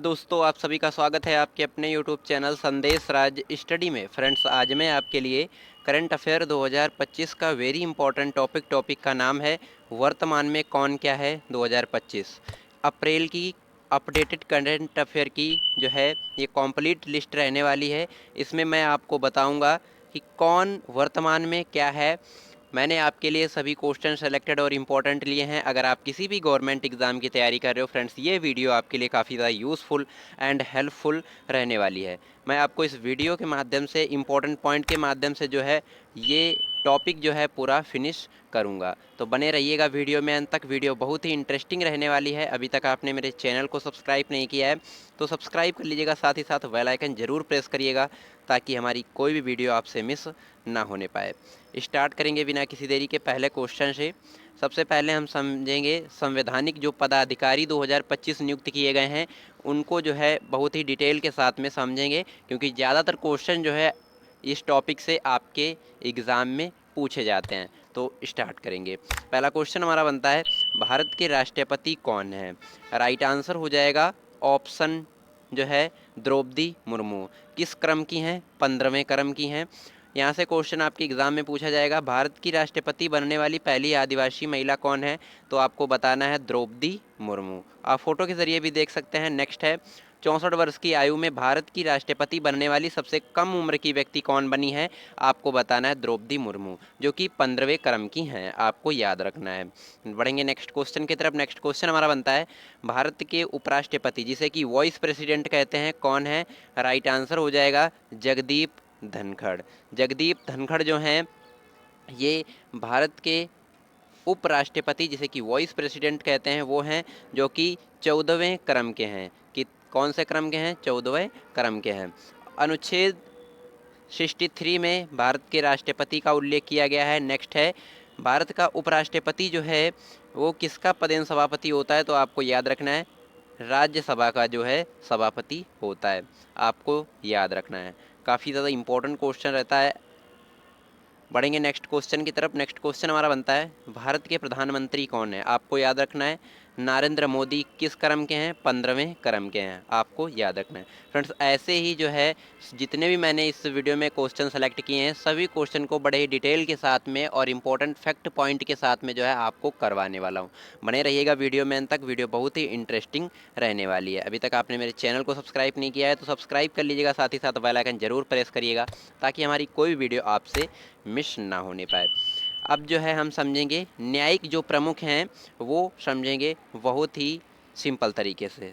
दोस्तों, आप सभी का स्वागत है आपके अपने यूट्यूब चैनल संदेश राज स्टडी में। फ्रेंड्स, आज मैं आपके लिए करंट अफेयर 2025 का वेरी इंपॉर्टेंट टॉपिक का नाम है वर्तमान में कौन क्या है 2025। अप्रैल की अपडेटेड करंट अफेयर की जो है ये कंप्लीट लिस्ट रहने वाली है। इसमें मैं आपको बताऊंगा कि कौन वर्तमान में क्या है। मैंने आपके लिए सभी क्वेश्चन सेलेक्टेड और इम्पोर्टेंट लिए हैं। अगर आप किसी भी गवर्नमेंट एग्ज़ाम की तैयारी कर रहे हो फ्रेंड्स, ये वीडियो आपके लिए काफ़ी ज़्यादा यूज़फुल एंड हेल्पफुल रहने वाली है। मैं आपको इस वीडियो के माध्यम से इम्पोर्टेंट पॉइंट के माध्यम से जो है ये टॉपिक जो है पूरा फिनिश करूंगा। तो बने रहिएगा वीडियो में अंत तक। वीडियो बहुत ही इंटरेस्टिंग रहने वाली है। अभी तक आपने मेरे चैनल को सब्सक्राइब नहीं किया है तो सब्सक्राइब कर लीजिएगा, साथ ही साथ बेल आइकन ज़रूर प्रेस करिएगा ताकि हमारी कोई भी वीडियो आपसे मिस ना होने पाए। स्टार्ट करेंगे बिना किसी देरी के पहले क्वेश्चन से। सबसे पहले हम समझेंगे संवैधानिक जो पदाधिकारी 2025 नियुक्त किए गए हैं उनको जो है बहुत ही डिटेल के साथ में समझेंगे, क्योंकि ज़्यादातर क्वेश्चन जो है इस टॉपिक से आपके एग्ज़ाम में पूछे जाते हैं। तो स्टार्ट करेंगे। पहला क्वेश्चन हमारा बनता है, भारत के राष्ट्रपति कौन है? राइट आंसर हो जाएगा ऑप्शन जो है द्रौपदी मुर्मू। किस क्रम की हैं? 15वें क्रम की हैं। यहाँ से क्वेश्चन आपके एग्जाम में पूछा जाएगा, भारत की राष्ट्रपति बनने वाली पहली आदिवासी महिला कौन है? तो आपको बताना है द्रौपदी मुर्मू। आप फोटो के जरिए भी देख सकते हैं। नेक्स्ट है, 64 वर्ष की आयु में भारत की राष्ट्रपति बनने वाली सबसे कम उम्र की व्यक्ति कौन बनी है? आपको बताना है द्रौपदी मुर्मू, जो कि 15वें क्रम की हैं। आपको याद रखना है। बढ़ेंगे नेक्स्ट क्वेश्चन की तरफ। नेक्स्ट क्वेश्चन हमारा बनता है, भारत के उपराष्ट्रपति जिसे कि वॉइस प्रेसिडेंट कहते हैं कौन है? राइट आंसर हो जाएगा जगदीप धनखड़। जगदीप धनखड़ जो हैं ये भारत के उपराष्ट्रपति जिसे कि वॉइस प्रेसिडेंट कहते हैं वो हैं, जो कि 14वें क्रम के हैं। कि कौन से क्रम के हैं? 14वें क्रम के हैं। अनुच्छेद 63 में भारत के राष्ट्रपति का उल्लेख किया गया है। नेक्स्ट है, भारत का उपराष्ट्रपति जो है वो किसका पदेन सभापति होता है? तो आपको याद रखना है राज्यसभा का जो है सभापति होता है। आपको याद रखना है। काफ़ी ज़्यादा इंपॉर्टेंट क्वेश्चन रहता है। बढ़ेंगे नेक्स्ट क्वेश्चन की तरफ। नेक्स्ट क्वेश्चन हमारा बनता है, भारत के प्रधानमंत्री कौन है? आपको याद रखना है नरेंद्र मोदी। किस क्रम के हैं? 15वें क्रम के हैं। आपको याद रखना है। फ्रेंड्स, ऐसे ही जो है जितने भी मैंने इस वीडियो में क्वेश्चन सेलेक्ट किए हैं सभी क्वेश्चन को बड़े ही डिटेल के साथ में और इम्पोर्टेंट फैक्ट पॉइंट के साथ में जो है आपको करवाने वाला हूँ। बने रहिएगा वीडियो में अंत तक। वीडियो बहुत ही इंटरेस्टिंग रहने वाली है। अभी तक आपने मेरे चैनल को सब्सक्राइब नहीं किया है तो सब्सक्राइब कर लीजिएगा, साथ ही साथ बेल आइकन जरूर प्रेस करिएगा ताकि हमारी कोई भी वीडियो आपसे मिस ना होने पाए। अब जो है हम समझेंगे न्यायिक जो प्रमुख हैं वो समझेंगे बहुत ही सिंपल तरीके से।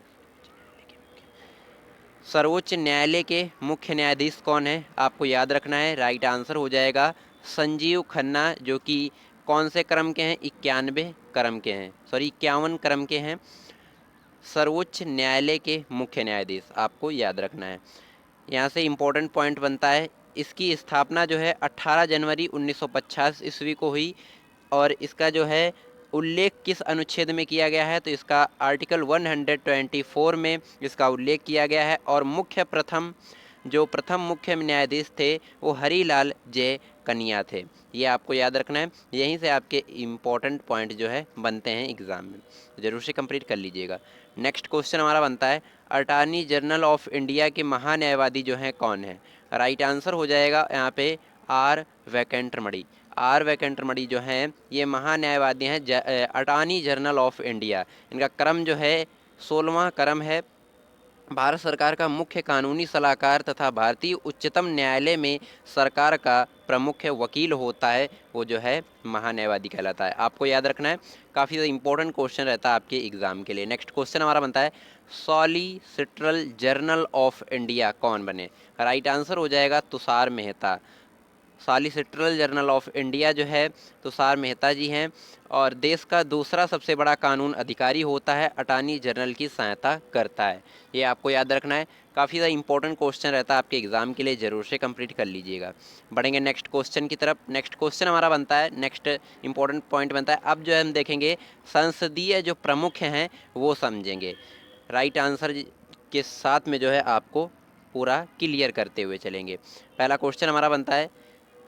सर्वोच्च न्यायालय के मुख्य न्यायाधीश कौन है? आपको याद रखना है। राइट आंसर हो जाएगा संजीव खन्ना, जो कि कौन से क्रम के हैं? 91 क्रम के हैं, सॉरी 51 क्रम के हैं। सर्वोच्च न्यायालय के मुख्य न्यायाधीश आपको याद रखना है। यहाँ से इम्पोर्टेंट पॉइंट बनता है, इसकी स्थापना जो है 18 जनवरी 1950 ईस्वी को हुई। और इसका जो है उल्लेख किस अनुच्छेद में किया गया है? तो इसका आर्टिकल 124 में इसका उल्लेख किया गया है। और प्रथम मुख्य न्यायाधीश थे वो हरीलाल जय कनिया थे। ये आपको याद रखना है। यहीं से आपके इम्पोर्टेंट पॉइंट जो है बनते हैं एग्ज़ाम में, ज़रूर से कंप्लीट कर लीजिएगा। नेक्स्ट क्वेश्चन हमारा बनता है, अटॉर्नी जनरल ऑफ इंडिया के महान्यायवादी जो हैं कौन है? राइट आंसर हो जाएगा यहाँ पे आर वेंकटरमणि। आर वेंकटरमणि जो हैं ये महान्यायवादी हैं, अटॉर्नी जनरल ऑफ इंडिया। इनका क्रम जो है 16वां क्रम है। भारत सरकार का मुख्य कानूनी सलाहकार तथा भारतीय उच्चतम न्यायालय में सरकार का प्रमुख वकील होता है, वो जो है महान्यायवादी कहलाता है। आपको याद रखना है। काफ़ी इंपॉर्टेंट क्वेश्चन रहता है आपके एग्जाम के लिए। नेक्स्ट क्वेश्चन हमारा बनता है, सॉलिसिटर जनरल ऑफ इंडिया कौन बने? राइट आंसर हो जाएगा Tushar Mehta. Solicitor general of India जो है तुषार मेहता जी हैं। और देश का दूसरा सबसे बड़ा कानून अधिकारी होता है, अटॉर्नी जनरल की सहायता करता है। ये आपको याद रखना है। काफ़ी ज़्यादा इंपॉर्टेंट क्वेश्चन रहता है आपके एग्जाम के लिए, ज़रूर से कंप्लीट कर लीजिएगा। बढ़ेंगे नेक्स्ट क्वेश्चन की तरफ। नेक्स्ट क्वेश्चन हमारा बनता है, नेक्स्ट इंपॉर्टेंट पॉइंट बनता है, अब जो है हम देखेंगे संसदीय जो प्रमुख हैं वो समझेंगे। राइट आंसर के साथ में जो है आपको पूरा क्लियर करते हुए चलेंगे। पहला क्वेश्चन हमारा बनता है,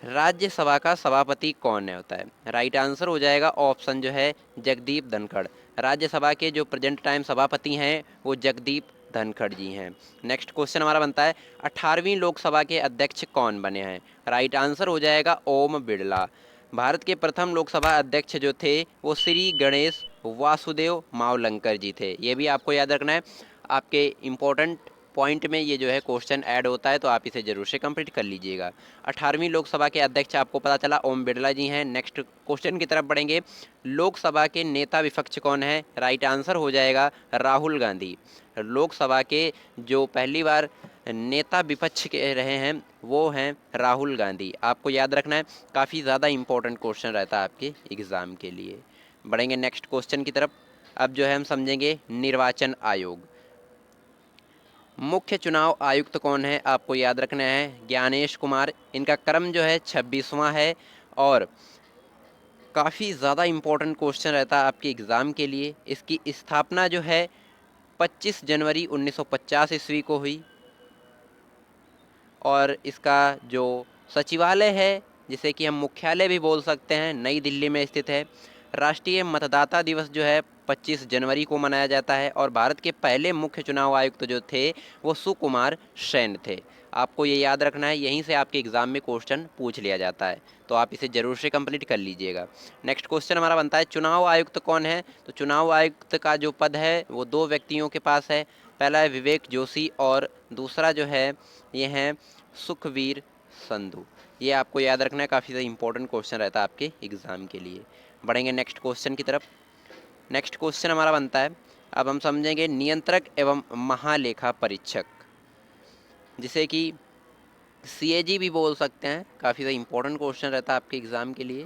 राज्यसभा का सभापति कौन है होता है? राइट आंसर हो जाएगा ऑप्शन जो है जगदीप धनखड़। राज्यसभा के जो प्रेजेंट टाइम सभापति हैं वो जगदीप धनखड़ जी हैं। नेक्स्ट क्वेश्चन हमारा बनता है 18वीं लोकसभा के अध्यक्ष कौन बने हैं? राइट आंसर हो जाएगा ओम बिरला। भारत के प्रथम लोकसभा अध्यक्ष जो थे वो श्री गणेश वासुदेव मावलंकर जी थे। ये भी आपको याद रखना है, आपके इम्पोर्टेंट पॉइंट में ये जो है क्वेश्चन ऐड होता है, तो आप इसे जरूर से कंप्लीट कर लीजिएगा। 18वीं लोकसभा के अध्यक्ष आपको पता चला ओम बिरला जी हैं। नेक्स्ट क्वेश्चन की तरफ बढ़ेंगे। लोकसभा के नेता विपक्ष कौन है? राइट आंसर हो जाएगा राहुल गांधी। लोकसभा के जो पहली बार नेता विपक्ष के रहे हैं वो हैं राहुल गांधी। आपको याद रखना है, काफ़ी ज़्यादा इंपॉर्टेंट क्वेश्चन रहता है आपके एग्ज़ाम के लिए। बढ़ेंगे नेक्स्ट क्वेश्चन की तरफ। अब जो है हम समझेंगे निर्वाचन आयोग। मुख्य चुनाव आयुक्त कौन है? आपको याद रखना है ज्ञानेश कुमार। इनका क्रम जो है 26वां है और काफ़ी ज़्यादा इम्पोर्टेंट क्वेश्चन रहता है आपके एग्ज़ाम के लिए। इसकी स्थापना जो है 25 जनवरी 1950 ईस्वी को हुई और इसका जो सचिवालय है, जिसे कि हम मुख्यालय भी बोल सकते हैं, नई दिल्ली में स्थित है। राष्ट्रीय मतदाता दिवस जो है 25 जनवरी को मनाया जाता है और भारत के पहले मुख्य चुनाव आयुक्त जो थे वो सुकुमार सेन थे। आपको ये याद रखना है, यहीं से आपके एग्ज़ाम में क्वेश्चन पूछ लिया जाता है, तो आप इसे ज़रूर से कंप्लीट कर लीजिएगा। नेक्स्ट क्वेश्चन हमारा बनता है चुनाव आयुक्त कौन है? तो चुनाव आयुक्त का जो पद है वो दो व्यक्तियों के पास है। पहला है विवेक जोशी और दूसरा जो है ये हैं सुखवीर संधू। ये आपको याद रखना है, काफ़ी ज़्यादा इंपॉर्टेंट क्वेश्चन रहता है आपके एग्ज़ाम के लिए। बढ़ेंगे नेक्स्ट क्वेश्चन की तरफ। नेक्स्ट क्वेश्चन हमारा बनता है, अब हम समझेंगे नियंत्रक एवं महालेखा परीक्षक, जिसे कि सीएजी भी बोल सकते हैं। काफ़ी ज़्यादा इंपॉर्टेंट क्वेश्चन रहता है आपके एग्ज़ाम के लिए।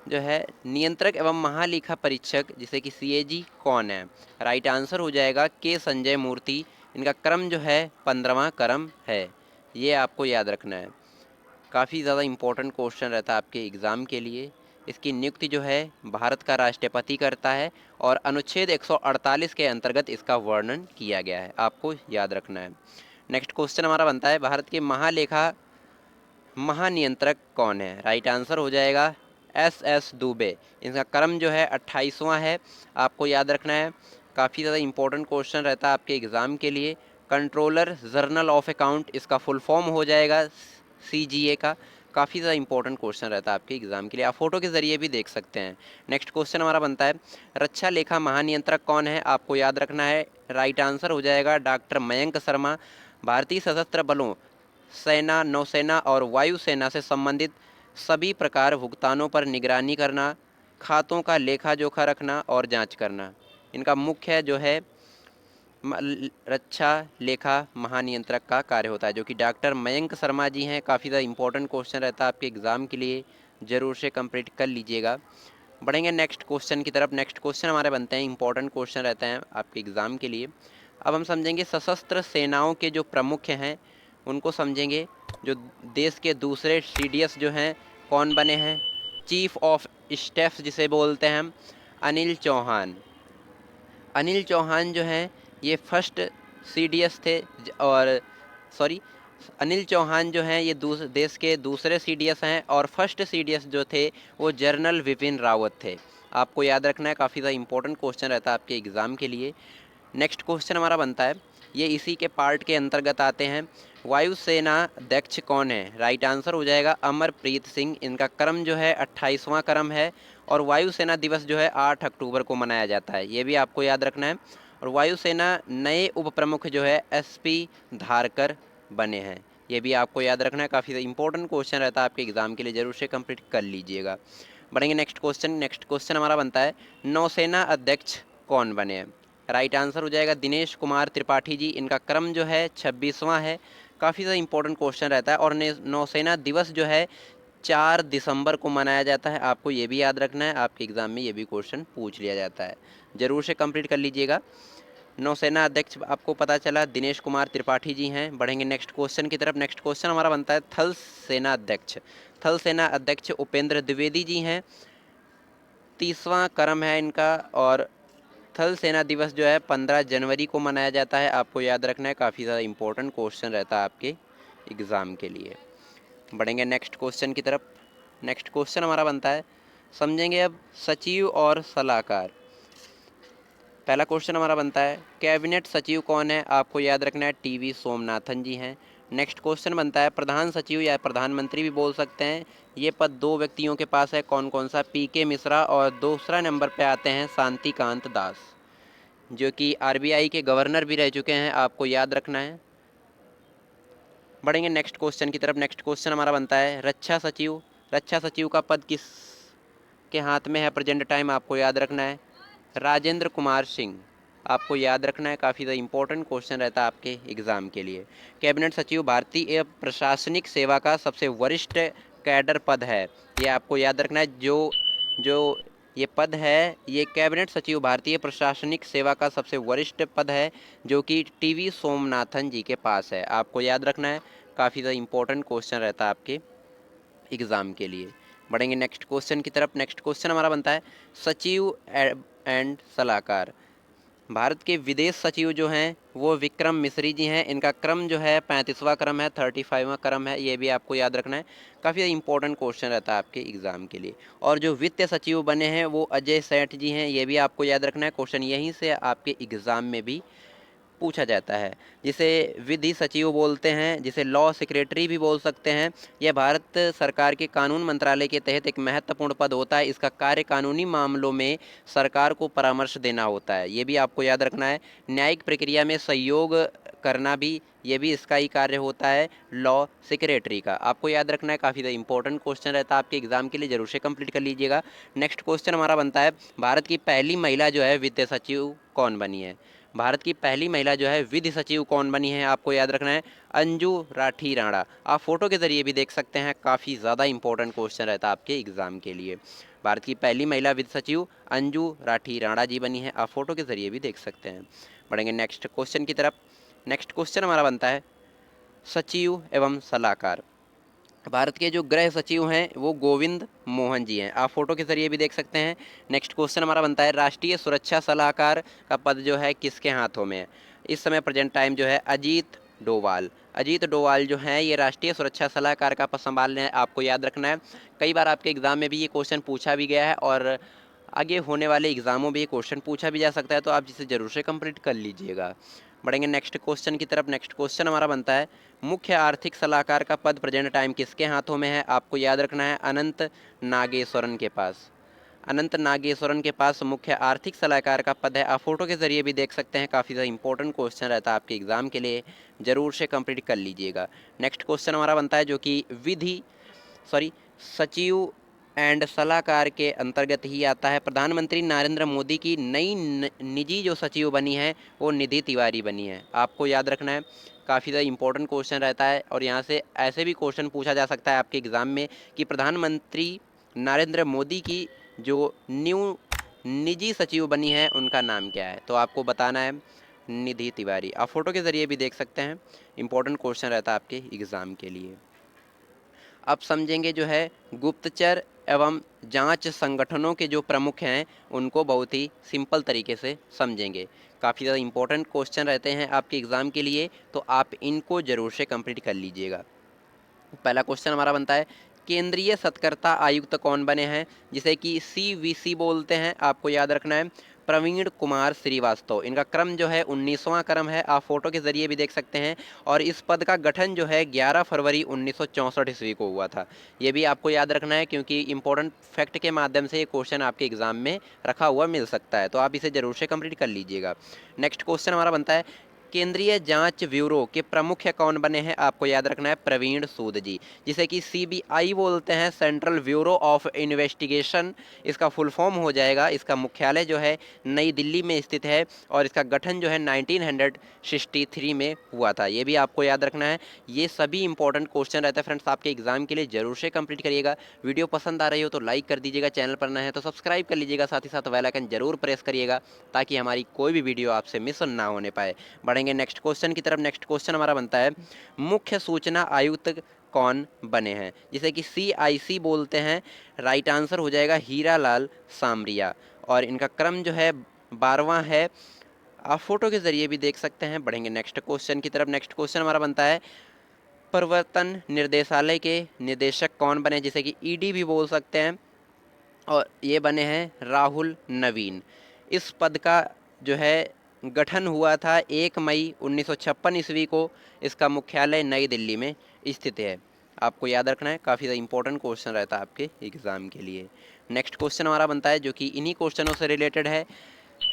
जो है नियंत्रक एवं महालेखा परीक्षक जिसे कि सीएजी कौन है? राइट आंसर हो जाएगा के संजय मूर्ति। इनका क्रम जो है 15वां क्रम है। ये आपको याद रखना है, काफ़ी ज़्यादा इम्पोर्टेंट क्वेश्चन रहता है आपके एग्ज़ाम के लिए। इसकी नियुक्ति जो है भारत का राष्ट्रपति करता है और अनुच्छेद 148 के अंतर्गत इसका वर्णन किया गया है, आपको याद रखना है। नेक्स्ट क्वेश्चन हमारा बनता है भारत के महालेखा महानियंत्रक कौन है? राइट आंसर हो जाएगा एस दुबे। इनका क्रम जो है 28वां है, आपको याद रखना है। काफ़ी ज़्यादा इंपॉर्टेंट क्वेश्चन रहता है आपके एग्ज़ाम के लिए। कंट्रोलर जनरल ऑफ अकाउंट इसका फुल फॉर्म हो जाएगा सीजीए का। काफ़ी ज़्यादा इंपॉर्टेंट क्वेश्चन रहता है आपके एग्ज़ाम के लिए, आप फोटो के ज़रिए भी देख सकते हैं। नेक्स्ट क्वेश्चन हमारा बनता है रक्षा लेखा महानियंत्रक कौन है? आपको याद रखना है, राइट आंसर हो जाएगा डॉक्टर मयंक शर्मा। भारतीय सशस्त्र बलों, सेना, नौसेना और वायुसेना से संबंधित सभी प्रकार भुगतानों पर निगरानी करना, खातों का लेखा जोखा रखना और जांच करना, इनका मुख्य जो है रक्षा लेखा महानियंत्रक का कार्य होता है, जो कि डॉक्टर मयंक शर्मा जी हैं। काफ़ी ज़्यादा इंपॉर्टेंट क्वेश्चन रहता है आपके एग्ज़ाम के लिए, ज़रूर से कंप्लीट कर लीजिएगा। बढ़ेंगे नेक्स्ट क्वेश्चन की तरफ। नेक्स्ट क्वेश्चन हमारे बनते हैं इंपॉर्टेंट क्वेश्चन रहते हैं आपके एग्ज़ाम के लिए। अब हम समझेंगे सशस्त्र सेनाओं के जो प्रमुख हैं उनको समझेंगे। जो देश के दूसरे सीडीएस जो हैं कौन बने हैं? चीफ ऑफ स्टाफ जिसे बोलते हैं हम, अनिल चौहान। अनिल चौहान जो हैं ये फर्स्ट सीडीएस थे और सॉरी अनिल चौहान जो हैं ये देश के दूसरे सीडीएस हैं और फर्स्ट सीडीएस जो थे वो जनरल विपिन रावत थे। आपको याद रखना है, काफ़ी ज़्यादा इंपॉर्टेंट क्वेश्चन रहता है आपके एग्ज़ाम के लिए। नेक्स्ट क्वेश्चन हमारा बनता है, ये इसी के पार्ट के अंतर्गत आते हैं। वायुसेना अध्यक्ष कौन है? राइट आंसर हो जाएगा अमरप्रीत सिंह। इनका क्रम जो है 28वां क्रम है और वायुसेना दिवस जो है 8 अक्टूबर को मनाया जाता है, ये भी आपको याद रखना है। और वायुसेना नए उप प्रमुख जो है एसपी धारकर बने हैं, ये भी आपको याद रखना है। काफ़ी इंपॉर्टेंट क्वेश्चन रहता है आपके एग्ज़ाम के लिए, जरूर से कंप्लीट कर लीजिएगा। बढ़ेंगे नेक्स्ट क्वेश्चन। नेक्स्ट क्वेश्चन हमारा बनता है नौसेना अध्यक्ष कौन बने हैं? राइट आंसर हो जाएगा दिनेश कुमार त्रिपाठी जी। इनका क्रम जो है 26वां है। काफ़ी ज़्यादा इंपॉर्टेंट क्वेश्चन रहता है और नौसेना दिवस जो है 4 दिसंबर को मनाया जाता है, आपको ये भी याद रखना है। आपके एग्ज़ाम में ये भी क्वेश्चन पूछ लिया जाता है, ज़रूर से कंप्लीट कर लीजिएगा। नौसेना अध्यक्ष आपको पता चला दिनेश कुमार त्रिपाठी जी हैं। बढ़ेंगे नेक्स्ट क्वेश्चन की तरफ। नेक्स्ट क्वेश्चन हमारा बनता है थल सेना अध्यक्ष। थल सेना अध्यक्ष उपेंद्र द्विवेदी जी हैं, 30वां क्रम है इनका और थल सेना दिवस जो है 15 जनवरी को मनाया जाता है, आपको याद रखना है। काफ़ी ज़्यादा इंपॉर्टेंट क्वेश्चन रहता है आपके एग्ज़ाम के लिए। बढ़ेंगे नेक्स्ट क्वेश्चन की तरफ। नेक्स्ट क्वेश्चन हमारा बनता है, समझेंगे अब सचिव और सलाहकार। पहला क्वेश्चन हमारा बनता है कैबिनेट सचिव कौन है, आपको याद रखना है टीवी सोमनाथन जी हैं। नेक्स्ट क्वेश्चन बनता है प्रधान सचिव या प्रधानमंत्री भी बोल सकते हैं, ये पद दो व्यक्तियों के पास है, कौन कौन सा, पीके मिश्रा और दूसरा नंबर पे आते हैं शांतिकांत दास, जो कि आरबीआई के गवर्नर भी रह चुके हैं, आपको याद रखना है। बढ़ेंगे नेक्स्ट क्वेश्चन की तरफ। नेक्स्ट क्वेश्चन हमारा बनता है रक्षा सचिव, रक्षा सचिव का पद किस के हाथ में है प्रेजेंट टाइम, आपको याद रखना है राजेंद्र कुमार सिंह, आपको याद रखना है, काफ़ी ज़्यादा इंपॉर्टेंट क्वेश्चन रहता है आपके एग्ज़ाम के लिए। कैबिनेट सचिव भारतीय प्रशासनिक सेवा का सबसे वरिष्ठ कैडर पद है, ये आपको याद रखना है। जो जो ये पद है, ये कैबिनेट सचिव भारतीय प्रशासनिक सेवा का सबसे वरिष्ठ पद है, जो कि टीवी सोमनाथन जी के पास है, आपको याद रखना है। काफ़ी ज़्यादा इंपॉर्टेंट क्वेश्चन रहता है आपके एग्ज़ाम के लिए। बढ़ेंगे नेक्स्ट क्वेश्चन की तरफ। नेक्स्ट क्वेश्चन हमारा बनता है सचिव एंड सलाहकार, भारत के विदेश सचिव जो हैं वो विक्रम मिश्री जी हैं, इनका क्रम जो है 35वां क्रम है, 35वां क्रम है, ये भी आपको याद रखना है। काफ़ी इंपॉर्टेंट क्वेश्चन रहता है आपके एग्ज़ाम के लिए। और जो वित्त सचिव बने हैं वो अजय सेठ जी हैं, ये भी आपको याद रखना है, क्वेश्चन यहीं से आपके एग्ज़ाम में भी पूछा जाता है। जिसे विधि सचिव बोलते हैं, जिसे लॉ सेक्रेटरी भी बोल सकते हैं। यह भारत सरकार के कानून मंत्रालय के तहत एक महत्वपूर्ण पद होता है, इसका कार्य कानूनी मामलों में सरकार को परामर्श देना होता है, ये भी आपको याद रखना है। न्यायिक प्रक्रिया में सहयोग करना भी, ये भी इसका ही कार्य होता है लॉ सेक्रेटरी का, आपको याद रखना है। काफ़ी इंपॉर्टेंट क्वेश्चन रहता है आपके एग्जाम के लिए, जरूर से कंप्लीट कर लीजिएगा। नेक्स्ट क्वेश्चन हमारा बनता है भारत की पहली महिला जो है वित्त सचिव कौन बनी है, भारत की पहली महिला जो है विधि सचिव कौन बनी है, आपको याद रखना है अंजू राठी राणा, आप फोटो के जरिए भी देख सकते हैं, काफ़ी ज़्यादा इंपॉर्टेंट क्वेश्चन रहता है आपके एग्जाम के लिए। भारत की पहली महिला विधि सचिव अंजू राठी राणा जी बनी है, आप फोटो के जरिए भी देख सकते हैं। बढ़ेंगे नेक्स्ट क्वेश्चन की तरफ। नेक्स्ट क्वेश्चन हमारा बनता है सचिव एवं सलाहकार, भारत के जो गृह सचिव हैं वो गोविंद मोहन जी हैं, आप फोटो के जरिए भी देख सकते हैं। नेक्स्ट क्वेश्चन हमारा बनता है राष्ट्रीय सुरक्षा सलाहकार का पद जो है किसके हाथों में है, इस समय प्रेजेंट टाइम जो है अजीत डोवाल, अजीत डोवाल जो हैं ये राष्ट्रीय सुरक्षा सलाहकार का पद संभाल रहे हैं, आपको याद रखना है। कई बार आपके एग्जाम में भी ये क्वेश्चन पूछा भी गया है और आगे होने वाले एग्जामों में ये क्वेश्चन पूछा भी जा सकता है, तो आप जिसे जरूर से कंप्लीट कर लीजिएगा। बढ़ेंगे नेक्स्ट क्वेश्चन की तरफ। नेक्स्ट क्वेश्चन हमारा बनता है मुख्य आर्थिक सलाहकार का पद प्रेजेंट टाइम किसके हाथों में है, आपको याद रखना है अनंत नागेश्वरन के पास, अनंत नागेश्वरन के पास मुख्य आर्थिक सलाहकार का पद है, आप फोटो के जरिए भी देख सकते हैं। काफ़ी ज़्यादा इंपॉर्टेंट क्वेश्चन रहता है आपके एग्जाम के लिए, जरूर से कंप्लीट कर लीजिएगा। नेक्स्ट क्वेश्चन हमारा बनता है जो कि विधि सचिव एंड सलाहकार के अंतर्गत ही आता है, प्रधानमंत्री नरेंद्र मोदी की नई निजी जो सचिव बनी है वो निधि तिवारी बनी है, आपको याद रखना है। काफ़ी ज़्यादा इंपॉर्टेंट क्वेश्चन रहता है और यहाँ से ऐसे भी क्वेश्चन पूछा जा सकता है आपके एग्ज़ाम में कि प्रधानमंत्री नरेंद्र मोदी की जो न्यू निजी सचिव बनी है उनका नाम क्या है, तो आपको बताना है निधि तिवारी, आप फोटो के ज़रिए भी देख सकते हैं। इंपॉर्टेंट क्वेश्चन रहता है आपके एग्ज़ाम के लिए। अब समझेंगे जो है गुप्तचर एवं जांच संगठनों के जो प्रमुख हैं उनको बहुत ही सिंपल तरीके से समझेंगे। काफ़ी ज़्यादा इंपॉर्टेंट क्वेश्चन रहते हैं आपके एग्ज़ाम के लिए, तो आप इनको ज़रूर से कंप्लीट कर लीजिएगा। पहला क्वेश्चन हमारा बनता है केंद्रीय सतर्कता आयुक्त कौन बने हैं, जिसे कि सीवीसी बोलते हैं, आपको याद रखना है प्रवीण कुमार श्रीवास्तव, इनका क्रम जो है 19वां क्रम है, आप फोटो के जरिए भी देख सकते हैं। और इस पद का गठन जो है 11 फरवरी 1964 ईस्वी को हुआ था, ये भी आपको याद रखना है क्योंकि इंपॉर्टेंट फैक्ट के माध्यम से ये क्वेश्चन आपके एग्जाम में रखा हुआ मिल सकता है, तो आप इसे जरूर से कंप्लीट कर लीजिएगा। नेक्स्ट क्वेश्चन हमारा बनता है केंद्रीय जांच ब्यूरो के प्रमुख कौन बने हैं, आपको याद रखना है प्रवीण सूद जी, जिसे कि सीबीआई बोलते हैं, सेंट्रल ब्यूरो ऑफ इन्वेस्टिगेशन इसका फुल फॉर्म हो जाएगा। इसका मुख्यालय जो है नई दिल्ली में स्थित है और इसका गठन जो है 1963 में हुआ था, ये भी आपको याद रखना है। ये सभी इंपॉर्टेंट क्वेश्चन रहता है फ्रेंड्स आपके एग्जाम के लिए, जरूर से कंप्लीट करिएगा। वीडियो पसंद आ रही हो तो लाइक कर दीजिएगा, चैनल पर नए हैं तो सब्सक्राइब कर लीजिएगा, साथ ही साथ बेल आइकन जरूर प्रेस करिएगा ताकि हमारी कोई भी वीडियो आपसे मिस ना होने पाए। बढ़ेंगे नेक्स्ट क्वेश्चन की तरफ। नेक्स्ट क्वेश्चन हमारा बनता है मुख्य सूचना आयुक्त कौन बने हैं, जिसे कि सीआईसी बोलते हैं, राइट आंसर हो जाएगा हीरा लाल सामरिया और इनका क्रम जो है 12वां है, आप फोटो के जरिए भी देख सकते हैं। बढ़ेंगे नेक्स्ट क्वेश्चन की तरफ। नेक्स्ट क्वेश्चन हमारा बनता है प्रवर्तन निर्देशालय के निदेशक कौन बने, जिसे कि ईडी भी बोल सकते हैं और ये बने हैं राहुल नवीन। इस पद का जो है गठन हुआ था 1 मई 1956 ईस्वी को। इसका मुख्यालय नई दिल्ली में स्थित है। आपको याद रखना है, काफ़ी ज़्यादा इंपॉर्टेंट क्वेश्चन रहता है आपके एग्ज़ाम के लिए। नेक्स्ट क्वेश्चन हमारा बनता है जो कि इन्हीं क्वेश्चनों से रिलेटेड है।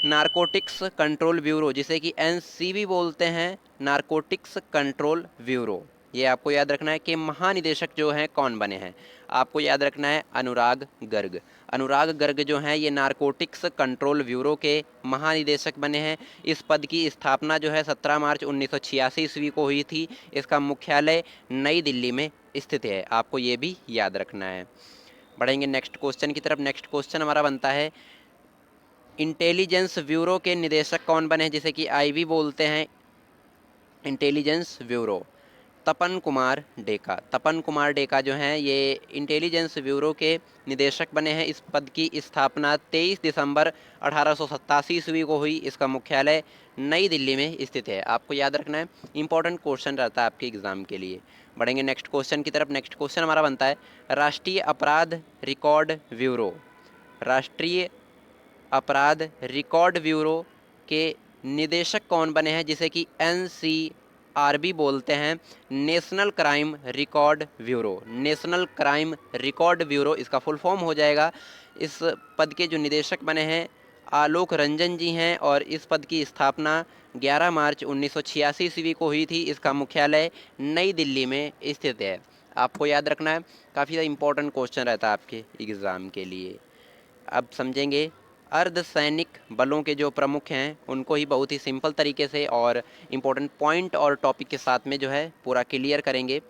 नारकोटिक्स कंट्रोल ब्यूरो, जिसे कि एनसीबी बोलते हैं, नारकोटिक्स कंट्रोल ब्यूरो, ये आपको याद रखना है कि महानिदेशक जो हैं कौन बने हैं। आपको याद रखना है अनुराग गर्ग। अनुराग गर्ग जो हैं ये नारकोटिक्स कंट्रोल ब्यूरो के महानिदेशक बने हैं। इस पद की स्थापना जो है 17 मार्च 1986 ईस्वी को हुई थी। इसका मुख्यालय नई दिल्ली में स्थित है। आपको ये भी याद रखना है। बढ़ेंगे नेक्स्ट क्वेश्चन की तरफ। नेक्स्ट क्वेश्चन हमारा बनता है इंटेलिजेंस ब्यूरो के निदेशक कौन बने हैं, जिसे कि आईबी बोलते हैं, इंटेलिजेंस ब्यूरो। तपन कुमार डेका। तपन कुमार डेका जो हैं ये इंटेलिजेंस ब्यूरो के निदेशक बने हैं। इस पद की स्थापना 23 दिसंबर 1887 ईस्वी को हुई। इसका मुख्यालय नई दिल्ली में स्थित है। आपको याद रखना है, इंपॉर्टेंट क्वेश्चन रहता है आपके एग्जाम के लिए। बढ़ेंगे नेक्स्ट क्वेश्चन की तरफ। नेक्स्ट क्वेश्चन हमारा बनता है राष्ट्रीय अपराध रिकॉर्ड ब्यूरो। राष्ट्रीय अपराध रिकॉर्ड ब्यूरो के निदेशक कौन बने हैं, जिसे कि एनसीआरबी बोलते हैं, national crime record bureau. National crime record bureau इसका फुल फॉर्म हो जाएगा। इस पद के जो निदेशक बने हैं आलोक रंजन जी हैं और इस पद की स्थापना 11 मार्च 1986 ईस्वी को हुई थी। इसका मुख्यालय नई दिल्ली में स्थित है। आपको याद रखना है, काफ़ी ज़्यादा इंपॉर्टेंट क्वेश्चन रहता है आपके एग्ज़ाम के लिए। अब समझेंगे अर्धसैनिक बलों के जो प्रमुख हैं उनको ही बहुत ही सिंपल तरीके से और इम्पोर्टेंट पॉइंट और टॉपिक के साथ में जो है पूरा क्लियर करेंगे।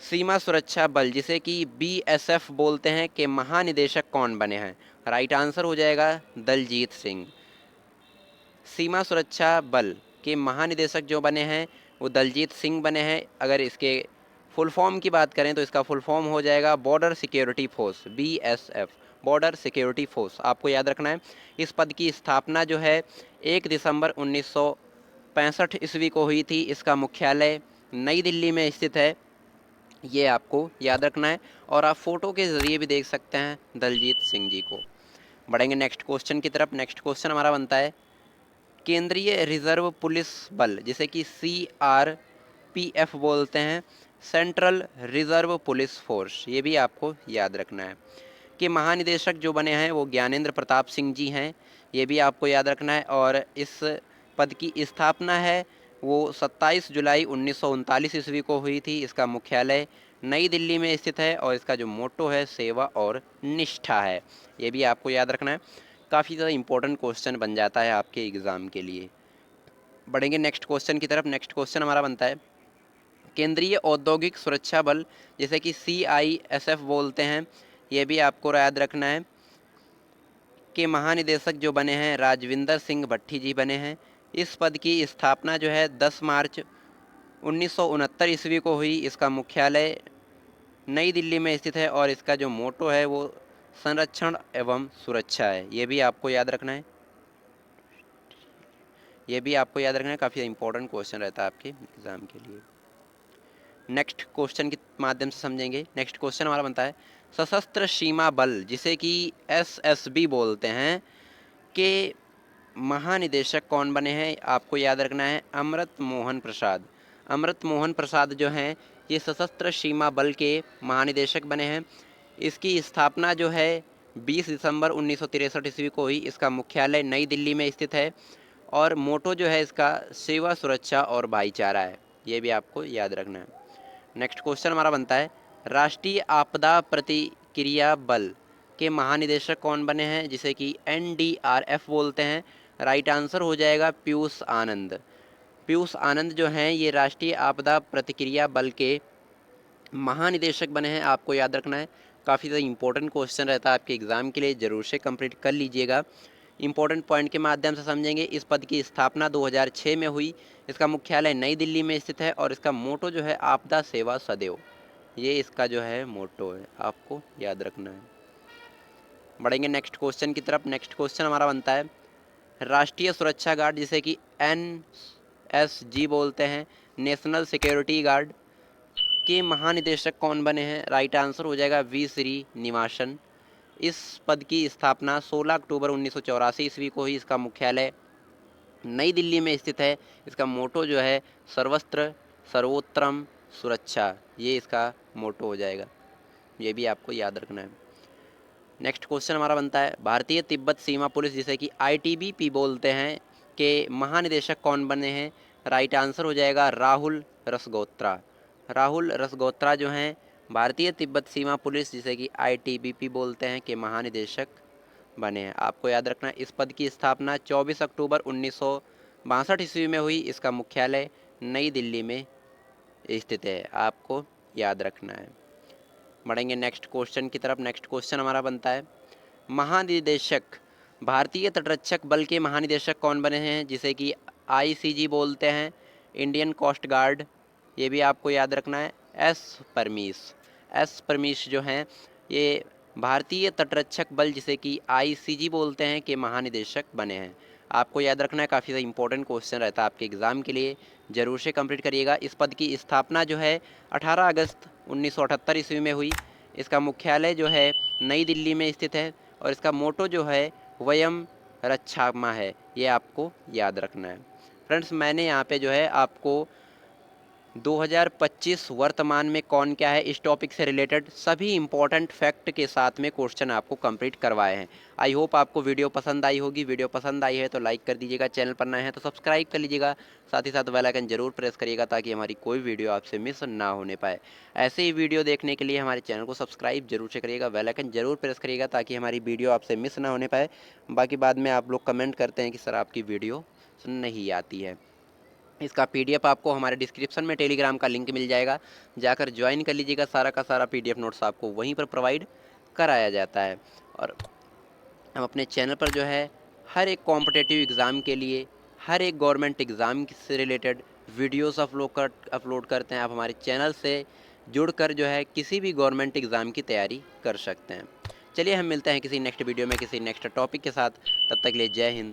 सीमा सुरक्षा बल, जिसे कि बीएसएफ बोलते हैं, के महानिदेशक कौन बने हैं। राइट आंसर हो जाएगा दलजीत सिंह। सीमा सुरक्षा बल के महानिदेशक जो बने हैं वो दलजीत सिंह बने हैं। अगर इसके फुल फॉर्म की बात करें तो इसका फुल फॉर्म हो जाएगा border security force, BSF, border security force. आपको याद रखना है, इस पद की स्थापना जो है 1 दिसंबर 1965 ईस्वी को हुई थी। इसका मुख्यालय नई दिल्ली में स्थित है। ये आपको याद रखना है और आप फोटो के ज़रिए भी देख सकते हैं दलजीत सिंह जी को। बढ़ेंगे नेक्स्ट क्वेश्चन की तरफ। नेक्स्ट क्वेश्चन हमारा बनता है केंद्रीय रिजर्व पुलिस बल, जिसे कि सीआरपीएफ बोलते हैं, सेंट्रल रिजर्व पुलिस फोर्स। ये भी आपको याद रखना है कि महानिदेशक जो बने हैं वो ज्ञानेंद्र प्रताप सिंह जी हैं। ये भी आपको याद रखना है और इस पद की स्थापना है वो 27 जुलाई 1939 ईस्वी को हुई थी। इसका मुख्यालय नई दिल्ली में स्थित है और इसका जो मोटो है सेवा और निष्ठा है। ये भी आपको याद रखना है, काफ़ी ज़्यादा इंपॉर्टेंट क्वेश्चन बन जाता है आपके एग्ज़ाम के लिए। बढ़ेंगे नेक्स्ट क्वेश्चन की तरफ। नेक्स्ट क्वेश्चन हमारा बनता है केंद्रीय औद्योगिक सुरक्षा बल, जैसे कि सीआईएसएफ बोलते हैं, ये भी आपको याद रखना है कि महानिदेशक जो बने हैं राजविंदर सिंह भट्टी जी बने हैं। इस पद की स्थापना जो है 10 मार्च 1969 ईस्वी को हुई। इसका मुख्यालय नई दिल्ली में स्थित है और इसका जो मोटो है वो संरक्षण एवं सुरक्षा है। ये भी आपको याद रखना है, ये भी आपको याद रखना है, काफ़ी इंपॉर्टेंट क्वेश्चन रहता है आपके एग्ज़ाम के लिए। नेक्स्ट क्वेश्चन के माध्यम से समझेंगे। नेक्स्ट क्वेश्चन हमारा बनता है सशस्त्र सीमा बल, जिसे कि एसएसबी बोलते हैं, के महानिदेशक कौन बने हैं। आपको याद रखना है अमृत मोहन प्रसाद। अमृत मोहन प्रसाद जो हैं ये सशस्त्र सीमा बल के महानिदेशक बने हैं। इसकी स्थापना जो है 20 दिसंबर 1963 ईस्वी को हुई। इसका मुख्यालय नई दिल्ली में स्थित है और मोटो जो है इसका सेवा, सुरक्षा और भाईचारा है। ये भी आपको याद रखना है। नेक्स्ट क्वेश्चन हमारा बनता है राष्ट्रीय आपदा प्रतिक्रिया बल के महानिदेशक कौन बने हैं, जिसे कि एनडीआरएफ बोलते हैं। राइट आंसर हो जाएगा पीयूष आनंद। पीयूष आनंद जो हैं ये राष्ट्रीय आपदा प्रतिक्रिया बल के महानिदेशक बने हैं। आपको याद रखना है, काफ़ी ज़्यादा इंपॉर्टेंट क्वेश्चन रहता है आपके एग्ज़ाम के लिए, ज़रूर से कंप्लीट कर लीजिएगा। इंपॉर्टेंट पॉइंट के माध्यम से समझेंगे। इस पद की स्थापना 2006 में हुई। इसका मुख्यालय नई दिल्ली में स्थित है और इसका मोटो जो है आपदा सेवा सदैव, ये इसका जो है मोटो है, आपको याद रखना है। बढ़ेंगे नेक्स्ट क्वेश्चन की तरफ। नेक्स्ट क्वेश्चन हमारा बनता है राष्ट्रीय सुरक्षा गार्ड, जिसे कि एनएसजी बोलते हैं, नेशनल सिक्योरिटी गार्ड, के महानिदेशक कौन बने हैं। राइट आंसर हो जाएगा वी श्रीनिवासन। इस पद की स्थापना 16 अक्टूबर 1984 ईस्वी को हुई। इसका मुख्यालय नई दिल्ली में स्थित है। इसका मोटो जो है सर्वत्र सर्वोत्तम सुरक्षा, ये इसका मोटो हो जाएगा, ये भी आपको याद रखना है। नेक्स्ट क्वेश्चन हमारा बनता है, भारतीय तिब्बत सीमा पुलिस जिसे कि आईटीबीपी बोलते हैं के महानिदेशक कौन बने हैं? राइट आंसर हो जाएगा राहुल रसगोत्रा। राहुल रसगोत्रा जो हैं भारतीय तिब्बत सीमा पुलिस जिसे कि आईटीबीपी बोलते हैं के महानिदेशक बने हैं। आपको याद रखना है इस पद की स्थापना 24 अक्टूबर 1962 ईस्वी में हुई। इसका मुख्यालय नई दिल्ली में स्थित है, आपको याद रखना है। बढ़ेंगे नेक्स्ट क्वेश्चन की तरफ। नेक्स्ट क्वेश्चन हमारा बनता है, महानिदेशक, भारतीय तटरक्षक बल के महानिदेशक कौन बने हैं जिसे कि आईसीजी बोलते हैं? इंडियन कोस्ट गार्ड, ये भी आपको याद रखना है। एस परमीश, एस परमीश जो हैं ये भारतीय तटरक्षक बल जिसे कि आईसीजी बोलते हैं के महानिदेशक बने हैं। आपको याद रखना है, काफ़ी ज़्यादा इंपॉर्टेंट क्वेश्चन रहता है आपके एग्ज़ाम के लिए, ज़रूर से कंप्लीट करिएगा। इस पद की स्थापना जो है 18 अगस्त 1978 ईस्वी में हुई। इसका मुख्यालय जो है नई दिल्ली में स्थित है और इसका मोटो जो है वयम रक्षामा है, ये आपको याद रखना है। फ्रेंड्स, मैंने यहाँ पे जो है आपको 2025 वर्तमान में कौन क्या है इस टॉपिक से रिलेटेड सभी इंपॉर्टेंट फैक्ट के साथ में क्वेश्चन आपको कंप्लीट करवाए हैं। आई होप आपको वीडियो पसंद आई होगी। वीडियो पसंद आई है तो लाइक कर दीजिएगा, चैनल पर नए हैं तो सब्सक्राइब कर लीजिएगा, साथ ही साथ बेल आइकन जरूर प्रेस करिएगा ताकि हमारी कोई वीडियो आपसे मिस ना होने पाए। ऐसे ही वीडियो देखने के लिए हमारे चैनल को सब्सक्राइब जरूर से करिएगा, बेल आइकन जरूर प्रेस करिएगा ताकि हमारी वीडियो आपसे मिस ना होने पाए। बाकी बाद में आप लोग कमेंट करते हैं कि सर आपकी वीडियो नहीं आती है। इसका पीडीएफ आपको हमारे डिस्क्रिप्शन में टेलीग्राम का लिंक मिल जाएगा, जाकर ज्वाइन कर लीजिएगा। सारा का सारा पीडीएफ नोट्स आपको वहीं पर प्रोवाइड कराया जाता है। और हम अपने चैनल पर जो है हर एक कॉम्पिटेटिव एग्ज़ाम के लिए, हर एक गवर्नमेंट एग्ज़ाम से रिलेटेड वीडियोस अपलोड करते हैं। आप हमारे चैनल से जुड़कर जो है किसी भी गवर्नमेंट एग्ज़ाम की तैयारी कर सकते हैं। चलिए हम मिलते हैं किसी नेक्स्ट वीडियो में किसी नेक्स्ट टॉपिक के साथ, तब तक के लिए जय हिंद,